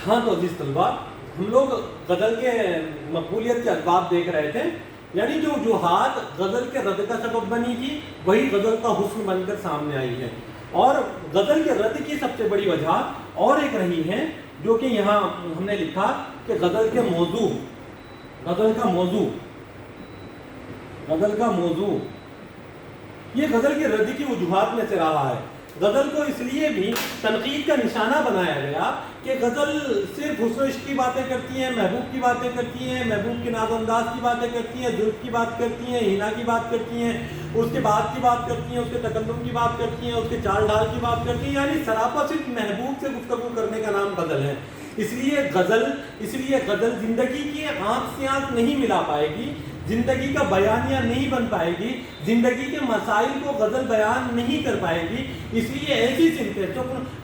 ہاں تو عزیز طلبہ، ہم لوگ غزل کے مقبولیت کے اسباب دیکھ رہے تھے، یعنی جو وجوہات غزل کے رد کا سبب بنی تھی وہی غزل کا حسن بن کر سامنے آئی ہے، اور غزل کے رد کی سب سے بڑی وجہ اور ایک رہی ہے جو کہ یہاں ہم نے لکھا کہ غزل کا موضوع یہ غزل کے رد کی وجوہات میں سے رہا ہے۔ غزل کو اس لیے بھی تنقید کا نشانہ بنایا گیا کہ غزل صرف حسن و عشق کی باتیں کرتی ہیں، محبوب کی باتیں کرتی ہیں، محبوب کے ناز و انداز کی باتیں کرتی ہیں، زلف کی بات کرتی ہیں، ہینا کی بات کرتی ہیں، اس کے بعد کی بات کرتی ہیں، اس کے تکلم کی بات کرتی ہیں، اس کے چال ڈھال کی بات کرتی ہیں، یعنی سراپا صرف محبوب سے گفتگو کرنے کا نام غزل ہے۔ اس لیے غزل زندگی کی آنکھ سے آنکھ نہیں ملا پائے گی، زندگی کا بیانیہ نہیں بن پائے گی، زندگی کے مسائل کو غزل بیان نہیں کر پائے گی۔ اس لیے ایسی صنفیں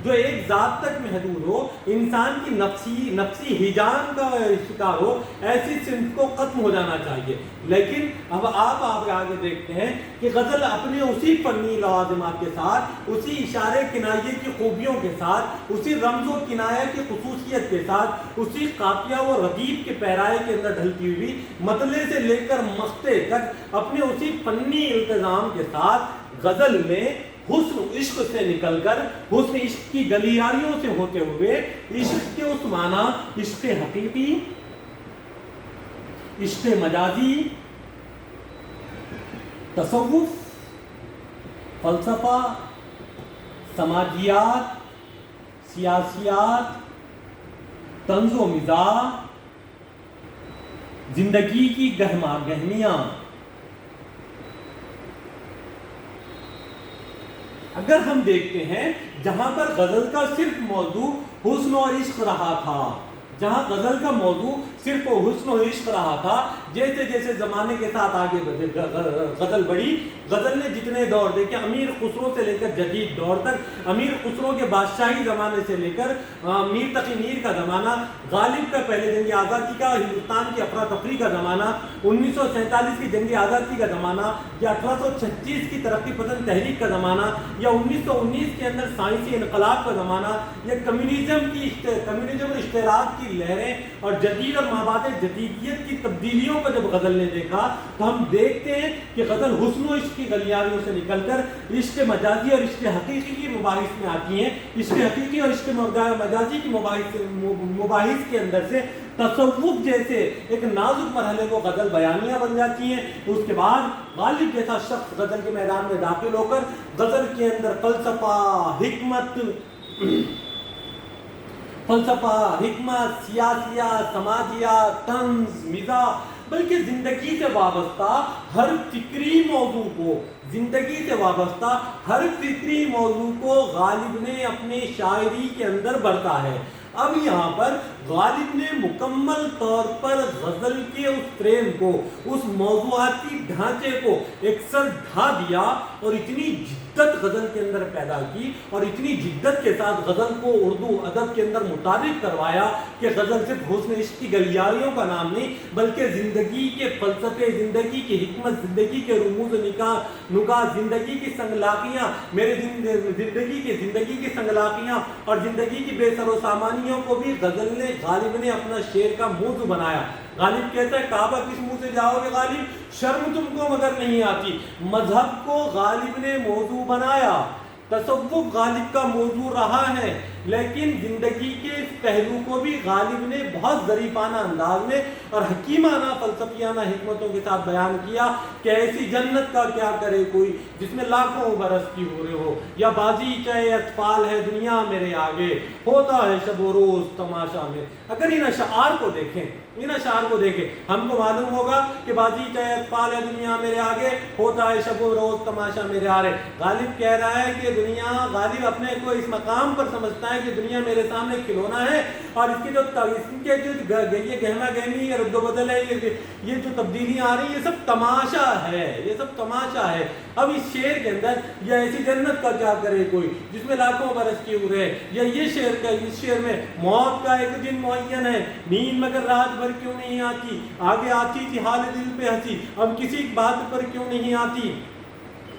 جو ایک ذات تک محدود ہو، انسان کی نفسی ہیجان کا شکار ہو، ایسی صنف کو ختم ہو جانا چاہیے۔ لیکن اب آپ آگے دیکھتے ہیں کہ غزل اپنے اسی فنی لوازمات کے ساتھ، اسی اشارے کنائے کی خوبیوں کے ساتھ، اسی رمز و کنایہ کی خصوصیت کے ساتھ، اسی قافیہ و ردیف کے پیرائے کے اندر ڈھلتی ہوئی مطلع سے لے کر مقطع تک اپنے اسی فنی التزام کے ساتھ غزل میں حسن عشق سے نکل کر، حسن عشق کی گلیاریوں سے ہوتے ہوئے، عشق کے اس معنی عشق حقیقی، عشق مجازی، تصوف، فلسفہ، سماجیات، سیاسیات، طنز و مزاح، زندگی کی گہمیاں، اگر ہم دیکھتے ہیں جہاں پر غزل کا صرف موضوع حسن و عشق رہا تھا، جہاں غزل کا موضوع صرف حسن و عشق رہا تھا، جیسے جیسے زمانے کے ساتھ آگے غزل بڑھی، غزل نے جتنے دور دیکھے، امیر خسرو سے لے کر جدید دور تک، امیر خسرو کے بادشاہی زمانے سے لے کر میر تقی میر کا زمانہ، غالب کا پہلے جنگ آزادی کا ہندوستان کی افراتفری کا زمانہ، 1947 کی جنگ آزادی کا زمانہ، یا 1836 کی ترقی پسند تحریک کا زمانہ، یا 1919 کے اندر سائنسی انقلاب کا زمانہ، یا کمیونزم اور اشتراک کی لہریں اور جدید اور مابعد جدیدیت کی تبدیلیوں کو جب غزل نے دیکھا تو ہم دیکھتے ہیں کہ غزل حسن و عشق کی گلیاریوں سے نکل کر عشق مجازی اور عشق حقیقی کی مباحث میں آتی ہیں۔ عشق حقیقی اور عشق مجازی کی مباحث کے اندر سے تصوف جیسے ایک نازک مرحلے کو غزل بیانیہ بن جاتی ہیں۔ اس کے بعد غالب جیسا شخص غزل کے میدان میں داخل ہو کر غزل کے اندر حکمت، سیاسیات، سماجیات، طنز، مزاح، بلکہ زندگی سے وابستہ ہر فکری موضوع کو غالب نے اپنے شاعری کے اندر برتا ہے۔ اب یہاں پر غالب نے مکمل طور پر غزل کے اس فریم کو، اس موضوعاتی ڈھانچے کو اکثر ڈھا دیا، اور اتنی جدت غزل کے اندر پیدا کی اور اتنی جدت کے ساتھ غزل کو اردو ادب کے اندر متعارف کروایا کہ غزل صرف حسن عشق کی گلیاریوں کا نام نہیں، بلکہ زندگی کے فلسفے، زندگی کی حکمت، زندگی کے رموز نکات، زندگی کی سنگلاقیاں، زندگی کی سنگلاقیاں اور زندگی کی بے سر و سامانیوں کو بھی غالب نے اپنا شعر کا موضوع بنایا۔ غالب کہتا ہے کعبہ کس منہ سے جاؤ گے غالب، شرم تم کو مگر نہیں آتی۔ مذہب کو غالب نے موضوع بنایا، تصوف غالب کا موضوع رہا ہے، لیکن زندگی کے اس پہلو کو بھی غالب نے بہت ظریفانہ انداز میں اور حکیمانہ فلسفیانہ حکمتوں کے ساتھ بیان کیا کہ ایسی جنت کا کیا کرے کوئی جس میں لاکھوں برس کی ہو رہے ہو، یا بازی چاہے اطفال ہے دنیا میرے آگے، ہوتا ہے شب و روز تماشا میں۔ اگر ان اشعار کو دیکھیں ہم کو معلوم ہوگا کہ بازی چاہے اطفال ہے دنیا میرے آگے، ہوتا ہے شب و روز تماشا میرے آرے۔ غالب کہہ رہا ہے کہ غالب اپنے کو اس مقام پر سمجھتا ہے کہ دنیا میرے سامنے کھلونا ہے، اور اس کے جو یہ گہما گہمی رد و بدل ہے، یہ جو تبدیلیاں آ رہی ہیں، یہ سب تماشا ہے۔ اب اس شعر کے اندر یا ایسی جنت کا کیا کرے کوئی جس میں لاکھوں برس کی عمر ہے، یا اس شعر میں موت کا ایک دن معین ہے، نیند مگر رات بھر کیوں نہیں آتی، آگے آتی تھی حال دل پہ ہنسی، اب کسی بات پر کیوں نہیں آتی۔